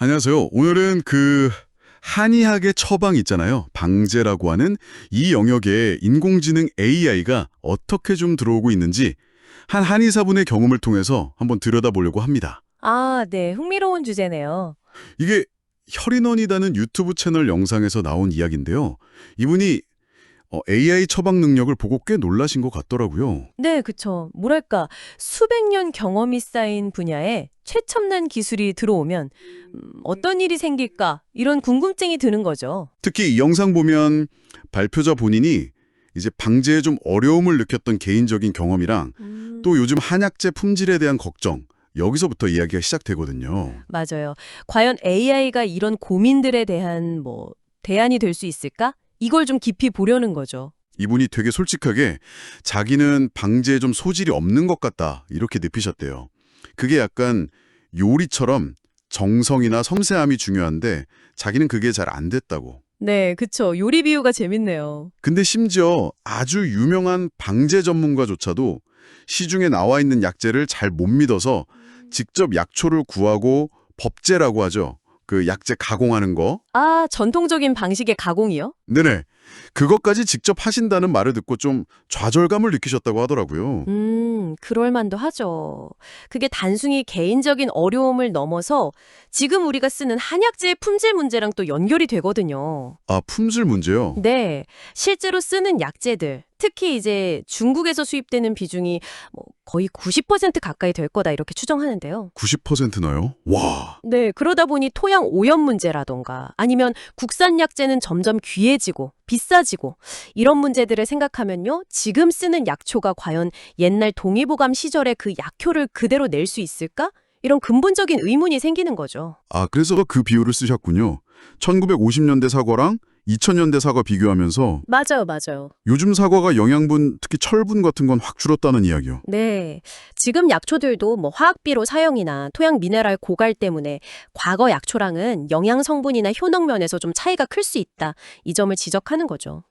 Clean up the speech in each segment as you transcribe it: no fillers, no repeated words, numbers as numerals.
안녕하세요. 오늘은 한의학의 처방 있잖아요. 방제라고 하는 이 영역에 인공지능 AI가 어떻게 좀 들어오고 있는지 한 한의사분의 경험을 통해서 한번 들여다보려고 합니다. 아, 네. 흥미로운 주제네요. 이게 혈인원이라는 유튜브 채널 영상에서 나온 이야기인데요. 이분이 AI 처방 능력을 보고 꽤 놀라신 것 같더라고요. 네, 그쵸. 뭐랄까, 수백 년 경험이 쌓인 분야에 최첨단 기술이 들어오면 어떤 일이 생길까? 이런 궁금증이 드는 거죠. 특히 이 영상 보면 발표자 본인이 이제 방제에 좀 어려움을 느꼈던 개인적인 경험이랑 또 요즘 한약재 품질에 대한 걱정, 여기서부터 이야기가 시작되거든요. 맞아요. 과연 AI가 이런 고민들에 대한 대안이 될 수 있을까? 이걸 좀 깊이 보려는 거죠. 이분이 되게 솔직하게 자기는 방제에 좀 소질이 없는 것 같다 이렇게 느끼셨대요. 그게 약간 요리처럼 정성이나 섬세함이 중요한데 자기는 그게 잘 안 됐다고. 네, 그쵸. 요리 비유가 재밌네요. 근데 심지어 아주 유명한 방제 전문가조차도 시중에 나와 있는 약재를 잘 못 믿어서 직접 약초를 구하고 법제라고 하죠. 그 약재 가공하는 거. 아, 전통적인 방식의 가공이요? 네네. 그것까지 직접 하신다는 말을 듣고 좀 좌절감을 느끼셨다고 하더라고요. 그럴 만도 하죠. 그게 단순히 개인적인 어려움을 넘어서 지금 우리가 쓰는 한약재의 품질 문제랑 또 연결이 되거든요. 아, 품질 문제요? 네, 실제로 쓰는 약재들, 특히 이제 중국에서 수입되는 비중이 거의 90% 가까이 될 거다 이렇게 추정하는데요. 90%나요? 와. 네, 그러다 보니 토양 오염 문제라던가 아니면 국산 약재는 점점 귀해지고 비싸지고 이런 문제들을 생각하면요. 지금 쓰는 약초가 과연 옛날 동의보감 시절의 그 약효를 그대로 낼 수 있을까? 이런 근본적인 의문이 생기는 거죠. 아, 그래서 그 비율을 쓰셨군요. 1950년대 사과랑 2000년대 사과 비교하면서 맞아요, 맞아요. 요즘 사과가 영양분, 특히 철분 같은 건 확 줄었다는 이야기요. 네. 지금 약초들도 화학비료 사용이나 토양 미네랄 고갈 때문에 과거 약초랑은 영양 성분이나 효능 면에서 좀 차이가 클 수 있다. 이 점을 지적하는 거죠.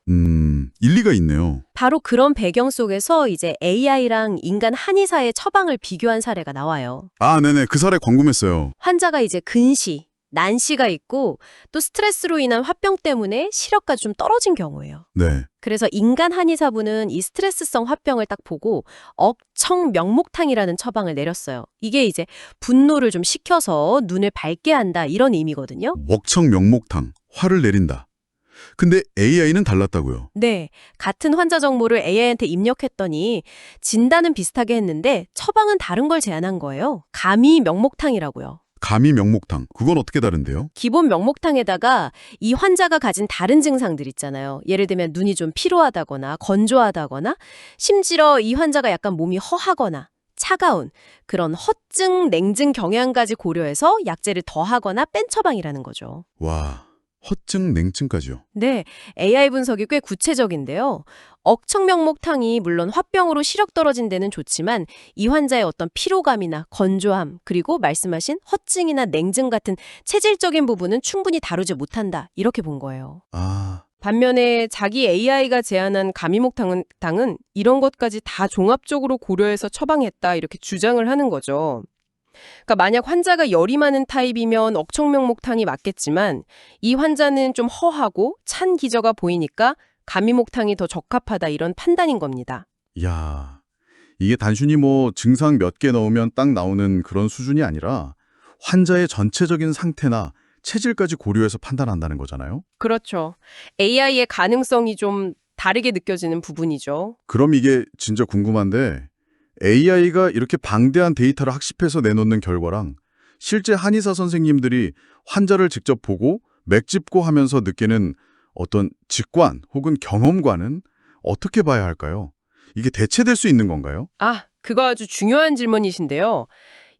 일리가 있네요. 바로 그런 배경 속에서 이제 AI랑 인간 한의사의 처방을 비교한 사례가 나와요. 아, 네네. 그 사례 궁금했어요. 환자가 이제 근시, 난시가 있고 또 스트레스로 인한 화병 때문에 시력가 좀 떨어진 경우예요. 네. 그래서 인간 한의사분은 이 스트레스성 화병을 딱 보고 억청명목탕이라는 처방을 내렸어요. 이게 이제 분노를 좀 식혀서 눈을 밝게 한다 이런 의미거든요. 웍청명목탕, 화를 내린다. 근데 AI는 달랐다고요. 네, 같은 환자 정보를 AI한테 입력했더니 진단은 비슷하게 했는데 처방은 다른 걸 제안한 거예요. 감이 명목탕이라고요. 감이 명목탕, 그건 어떻게 다른데요? 기본 명목탕에다가 이 환자가 가진 다른 증상들 있잖아요. 예를 들면 눈이 좀 피로하다거나 건조하다거나 심지어 이 환자가 약간 몸이 허하거나 차가운 그런 허증, 냉증 경향까지 고려해서 약제를 더하거나 뺀 처방이라는 거죠. 와, 허증, 냉증까지요. 네, AI 분석이 꽤 구체적인데요. 억청명목탕이 물론 화병으로 시력 떨어진 데는 좋지만 이 환자의 어떤 피로감이나 건조함 그리고 말씀하신 허증이나 냉증 같은 체질적인 부분은 충분히 다루지 못한다 이렇게 본 거예요. 아, 반면에 자기 AI가 제안한 가미목탕은 이런 것까지 다 종합적으로 고려해서 처방했다 이렇게 주장을 하는 거죠. 그러니까 만약 환자가 열이 많은 타입이면 억청명목탕이 맞겠지만 이 환자는 좀 허하고 찬 기저가 보이니까 가미목탕이 더 적합하다 이런 판단인 겁니다. 야, 이게 단순히 증상 몇 개 넣으면 딱 나오는 그런 수준이 아니라 환자의 전체적인 상태나 체질까지 고려해서 판단한다는 거잖아요. 그렇죠. AI의 가능성이 좀 다르게 느껴지는 부분이죠. 그럼 이게 진짜 궁금한데 AI가 이렇게 방대한 데이터를 학습해서 내놓는 결과랑 실제 한의사 선생님들이 환자를 직접 보고 맥짚고 하면서 느끼는 어떤 직관 혹은 경험과는 어떻게 봐야 할까요? 이게 대체될 수 있는 건가요? 아, 그거 아주 중요한 질문이신데요.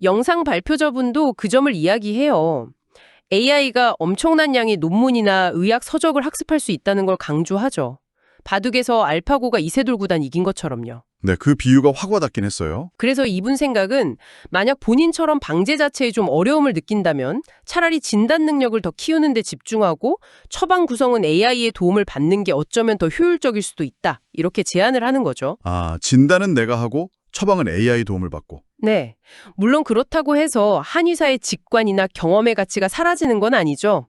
영상 발표자분도 그 점을 이야기해요. AI가 엄청난 양의 논문이나 의학 서적을 학습할 수 있다는 걸 강조하죠. 바둑에서 알파고가 이세돌 구단 이긴 것처럼요. 네, 그 비유가 확 와닿긴 했어요. 그래서 이분 생각은 만약 본인처럼 방제 자체에 좀 어려움을 느낀다면 차라리 진단 능력을 더 키우는 데 집중하고 처방 구성은 AI의 도움을 받는 게 어쩌면 더 효율적일 수도 있다. 이렇게 제안을 하는 거죠. 아, 진단은 내가 하고 처방은 AI 도움을 받고. 네. 물론 그렇다고 해서 한의사의 직관이나 경험의 가치가 사라지는 건 아니죠.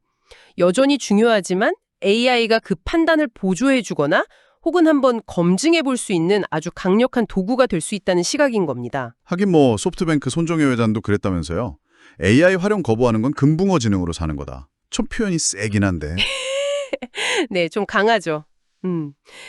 여전히 중요하지만 AI가 그 판단을 보조해 주거나 혹은 한번 검증해 볼 수 있는 아주 강력한 도구가 될 수 있다는 시각인 겁니다. 하긴 뭐 소프트뱅크 손정혜 회장도 그랬다면서요. AI 활용 거부하는 건 금붕어 지능으로 사는 거다. 좀 표현이 세긴 한데. 네, 좀 강하죠.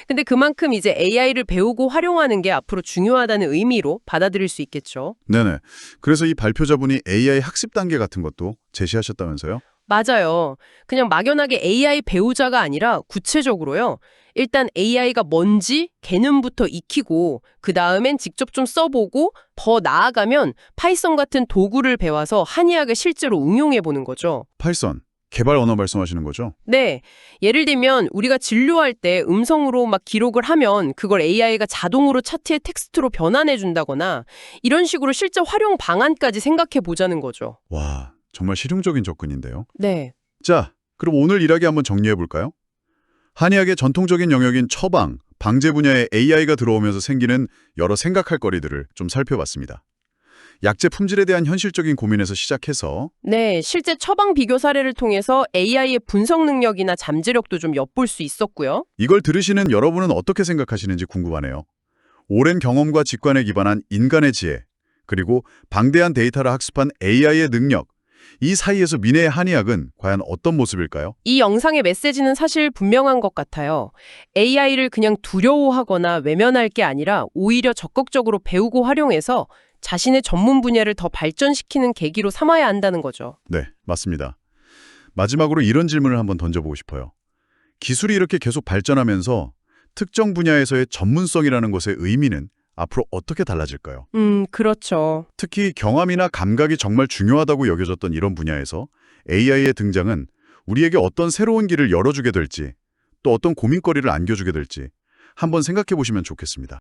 근데 그만큼 이제 AI를 배우고 활용하는 게 앞으로 중요하다는 의미로 받아들일 수 있겠죠. 네네. 그래서 이 발표자분이 AI 학습 단계 같은 것도 제시하셨다면서요? 맞아요. 그냥 막연하게 AI 배우자가 아니라 구체적으로요. 일단 AI가 뭔지 개념부터 익히고 그 다음엔 직접 좀 써보고 더 나아가면 파이썬 같은 도구를 배워서 한의학에 실제로 응용해 보는 거죠. 파이썬, 개발 언어 말씀하시는 거죠? 네. 예를 들면 우리가 진료할 때 음성으로 막 기록을 하면 그걸 AI가 자동으로 차트에 텍스트로 변환해 준다거나 이런 식으로 실제 활용 방안까지 생각해 보자는 거죠. 와, 정말 실용적인 접근인데요. 네. 자, 그럼 오늘 일하기 한번 정리해 볼까요? 한의학의 전통적인 영역인 처방, 방제 분야에 AI가 들어오면서 생기는 여러 생각할 거리들을 좀 살펴봤습니다. 약제 품질에 대한 현실적인 고민에서 시작해서 네, 실제 처방 비교 사례를 통해서 AI의 분석 능력이나 잠재력도 좀 엿볼 수 있었고요. 이걸 들으시는 여러분은 어떻게 생각하시는지 궁금하네요. 오랜 경험과 직관에 기반한 인간의 지혜, 그리고 방대한 데이터를 학습한 AI의 능력, 이 사이에서 미래의 한의학은 과연 어떤 모습일까요? 이 영상의 메시지는 사실 분명한 것 같아요. AI를 그냥 두려워하거나 외면할 게 아니라 오히려 적극적으로 배우고 활용해서 자신의 전문 분야를 더 발전시키는 계기로 삼아야 한다는 거죠. 네, 맞습니다. 마지막으로 이런 질문을 한번 던져보고 싶어요. 기술이 이렇게 계속 발전하면서 특정 분야에서의 전문성이라는 것의 의미는 앞으로 어떻게 달라질까요? 그렇죠. 특히 경험이나 감각이 정말 중요하다고 여겨졌던 이런 분야에서 AI의 등장은 우리에게 어떤 새로운 길을 열어주게 될지, 또 어떤 고민거리를 안겨주게 될지 한번 생각해 보시면 좋겠습니다.